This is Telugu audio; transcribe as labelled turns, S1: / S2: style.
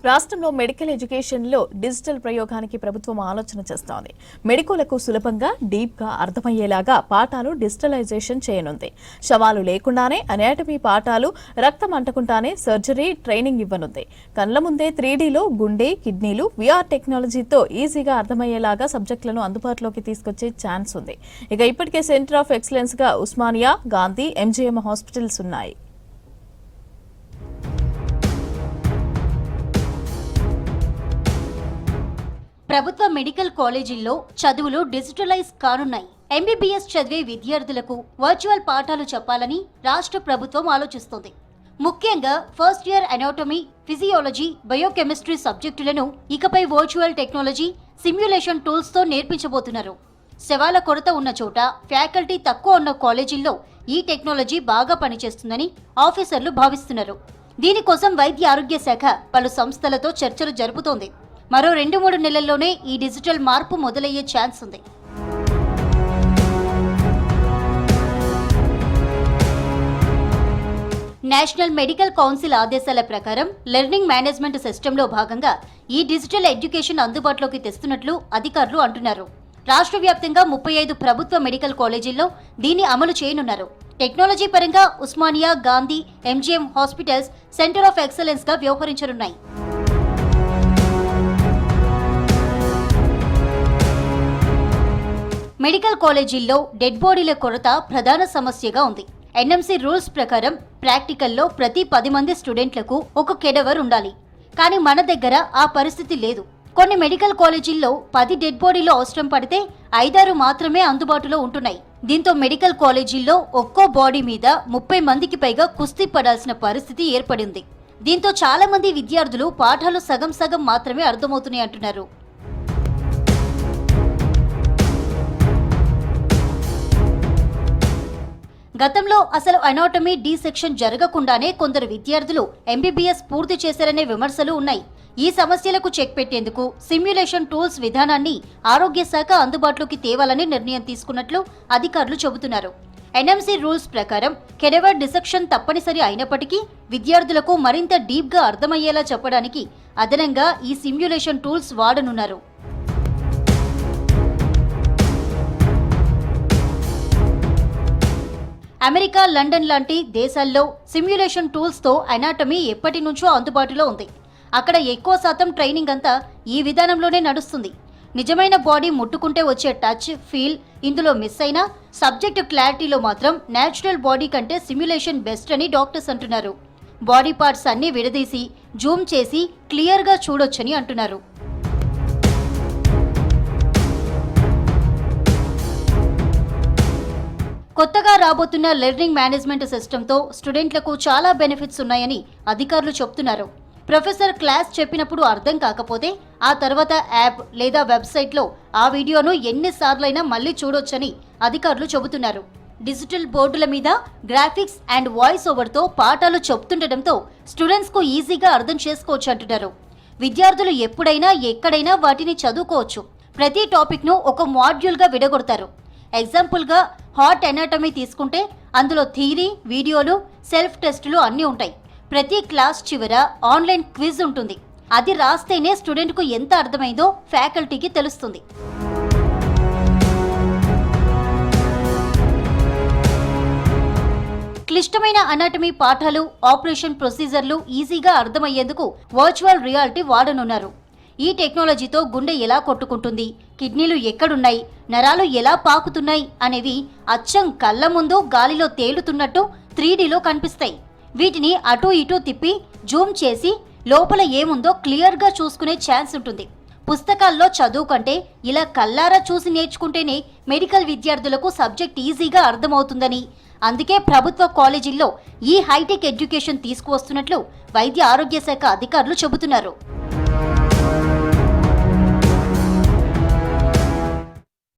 S1: రాష్ట్రంలో మెడికల్ ఎడ్యుకేషన్లో డిజిటల్ ప్రయోగానికి ప్రభుత్వం ఆలోచన చేస్తోంది. మెడికోలకు సులభంగా డీప్గా అర్థమయ్యేలాగా పాఠాలు డిజిటలైజేషన్ చేయనుంది. శవాలు లేకుండానే అనాటమీ పాఠాలు, రక్తం అంటకుండానే సర్జరీ ట్రైనింగ్ ఇవ్వనుంది. కళ్ల ముందే 3Dలో గుండె, కిడ్నీలు, VR టెక్నాలజీతో ఈజీగా అర్థమయ్యేలాగా సబ్జెక్టులను అందుబాటులోకి తీసుకొచ్చే ఛాన్స్ ఉంది. ఇక ఇప్పటికే సెంటర్ ఆఫ్ ఎక్సలెన్స్ గా ఉస్మానియా, గాంధీ, MGM హాస్పిటల్స్ ఉన్నాయి.
S2: ప్రభుత్వ మెడికల్ కాలేజీల్లో చదువులు డిజిటలైజ్ కానున్నాయి. MBBS చదివే విద్యార్థులకు వర్చువల్ పాఠాలు చెప్పాలని రాష్ట్ర ప్రభుత్వం ఆలోచిస్తోంది. ముఖ్యంగా first year anatomy, physiology, biochemistry సబ్జెక్టులను ఇకపై వర్చువల్ టెక్నాలజీ, సిమ్యులేషన్ టూల్స్తో నేర్పించబోతున్నారు. శవాల కొరత ఉన్న చోట, ఫ్యాకల్టీ తక్కువ ఉన్న కాలేజీల్లో ఈ టెక్నాలజీ బాగా పనిచేస్తుందని ఆఫీసర్లు భావిస్తున్నారు. దీనికోసం వైద్య ఆరోగ్య శాఖ పలు సంస్థలతో చర్చలు జరుపుతోంది. మరో 2-3 నెలల్లోనే ఈ డిజిటల్ మార్పు మొదలయ్యే ఛాన్స్ ఉంది. నేషనల్ మెడికల్ కౌన్సిల్ ఆదేశాల ప్రకారం లెర్నింగ్ మేనేజ్మెంట్ సిస్టంలో భాగంగా ఈ డిజిటల్ ఎడ్యుకేషన్ అందుబాటులోకి తెస్తున్నట్లు అధికారులు అంటున్నారు. రాష్ట్ర వ్యాప్తంగా 35 ప్రభుత్వ మెడికల్ కాలేజీల్లో దీన్ని అమలు చేయనున్నారు. టెక్నాలజీ పరంగా Osmania, Gandhi, MGM hospitals centre of excellence గా వ్యవహరించనున్నాయి. మెడికల్ కాలేజీల్లో డెడ్ బాడీల కొరత ప్రధాన సమస్యగా ఉంది. NMC రూల్స్ ప్రకారం ప్రాక్టికల్లో ప్రతి 10 మంది స్టూడెంట్లకు ఒక కెడవర్ ఉండాలి. కానీ మన దగ్గర ఆ పరిస్థితి లేదు. కొన్ని మెడికల్ కాలేజీల్లో 10 డెడ్ బాడీలు అవసరం పడితే 5-6 మాత్రమే అందుబాటులో ఉంటున్నాయి. దీంతో మెడికల్ కాలేజీల్లో ఒక్కో బాడీ మీద 30 మందికి పైగా కుస్తీ పడాల్సిన పరిస్థితి ఏర్పడింది. దీంతో చాలా మంది విద్యార్థులు పాఠాలు సగం మాత్రమే అర్థమవుతున్నాయి అంటున్నారు. గతంలో అసలు అనాటమీ డి సెక్షన్ జరగకుండానే కొందరు విద్యార్థులు MBBS పూర్తి చేశారనే విమర్శలు ఉన్నాయి. ఈ సమస్యలకు చెక్ పెట్టేందుకు సిమ్యులేషన్ టూల్స్ విధానాన్ని ఆరోగ్య శాఖ అందుబాటులోకి తేవాలని నిర్ణయం తీసుకున్నట్లు అధికారులు చెబుతున్నారు. NMC రూల్స్ ప్రకారం కెడవర్ డిసెక్షన్ తప్పనిసరి అయినప్పటికీ విద్యార్థులకు మరింత డీప్గా అర్థమయ్యేలా చెప్పడానికి అదనంగా ఈ సిమ్యులేషన్ టూల్స్ వాడనున్నారు. అమెరికా, లండన్ లాంటి దేశాల్లో సిమ్యులేషన్ టూల్స్తో అనాటమీ ఎప్పటి నుంచో అందుబాటులో ఉంది. అక్కడ ఎక్కువ శాతం ట్రైనింగ్ అంతా ఈ విధానంలోనే నడుస్తుంది. నిజమైన బాడీ ముట్టుకుంటే వచ్చే టచ్, ఫీల్ ఇందులో మిస్ అయినా సబ్జెక్ట్ క్లారిటీలో మాత్రం న్యాచురల్ బాడీ కంటే సిమ్యులేషన్ బెస్ట్ అని డాక్టర్స్ అంటున్నారు. బాడీ పార్ట్స్ అన్ని విడదీసి జూమ్ చేసి క్లియర్గా చూడొచ్చని అంటున్నారు. కొత్తగా రాబోతున్న లెర్నింగ్ మేనేజ్మెంట్ సిస్టంతో స్టూడెంట్లకు చాలా బెనిఫిట్స్ ఉన్నాయని అధికారులు చెప్తున్నారు. ప్రొఫెసర్ క్లాస్ చెప్పినప్పుడు అర్థం కాకపోతే ఆ తర్వాత యాప్ లేదా వెబ్సైట్లో ఆ వీడియోను ఎన్నిసార్లైనా మళ్ళీ చూడొచ్చని అధికారులు చెబుతున్నారు. డిజిటల్ బోర్డుల మీద గ్రాఫిక్స్ అండ్ వాయిస్ ఓవర్తో పాఠాలు చెప్తుండటంతో స్టూడెంట్స్కు ఈజీగా అర్థం చేసుకోవచ్చు అంటున్నారు. విద్యార్థులు ఎప్పుడైనా ఎక్కడైనా వాటిని చదువుకోవచ్చు. ప్రతి టాపిక్ను ఒక మాడ్యూల్గా విడగొడతారు. ఎగ్జాంపుల్గా హార్ట్ అనాటమీ తీసుకుంటే అందులో థియరీ, వీడియోలు, సెల్ఫ్ టెస్టులు అన్నీ ఉంటాయి. ప్రతి క్లాస్ చివర ఆన్లైన్ క్విజ్ ఉంటుంది. అది రాస్తేనే స్టూడెంట్కు ఎంత అర్థమైందో ఫ్యాకల్టీకి తెలుస్తుంది. క్లిష్టమైన అనాటమీ పాఠాలు, ఆపరేషన్ ప్రొసీజర్లు ఈజీగా అర్థమయ్యేందుకు వర్చువల్ రియాలిటీ వాడనున్నారు. ఈ టెక్నాలజీతో గుండె ఎలా కొట్టుకుంటుంది, కిడ్నీలు ఎక్కడున్నాయి, నరాలు ఎలా పాకుతున్నాయి అనేవి అచ్చం కళ్ళ ముందు గాలిలో తేలుతున్నట్టు 3Dలో కనిపిస్తాయి. వీటిని అటూ ఇటూ తిప్పి జూమ్ చేసి లోపల ఏముందో క్లియర్గా చూసుకునే ఛాన్స్ ఉంటుంది. పుస్తకాల్లో చదువు కంటే ఇలా కళ్ళారా చూసి నేర్చుకుంటేనే మెడికల్ విద్యార్థులకు సబ్జెక్ట్ ఈజీగా అర్థమవుతుందని, అందుకే ప్రభుత్వ కాలేజీల్లో ఈ హైటెక్ ఎడ్యుకేషన్ తీసుకువస్తున్నట్లు వైద్య ఆరోగ్య శాఖ అధికారులు చెబుతున్నారు.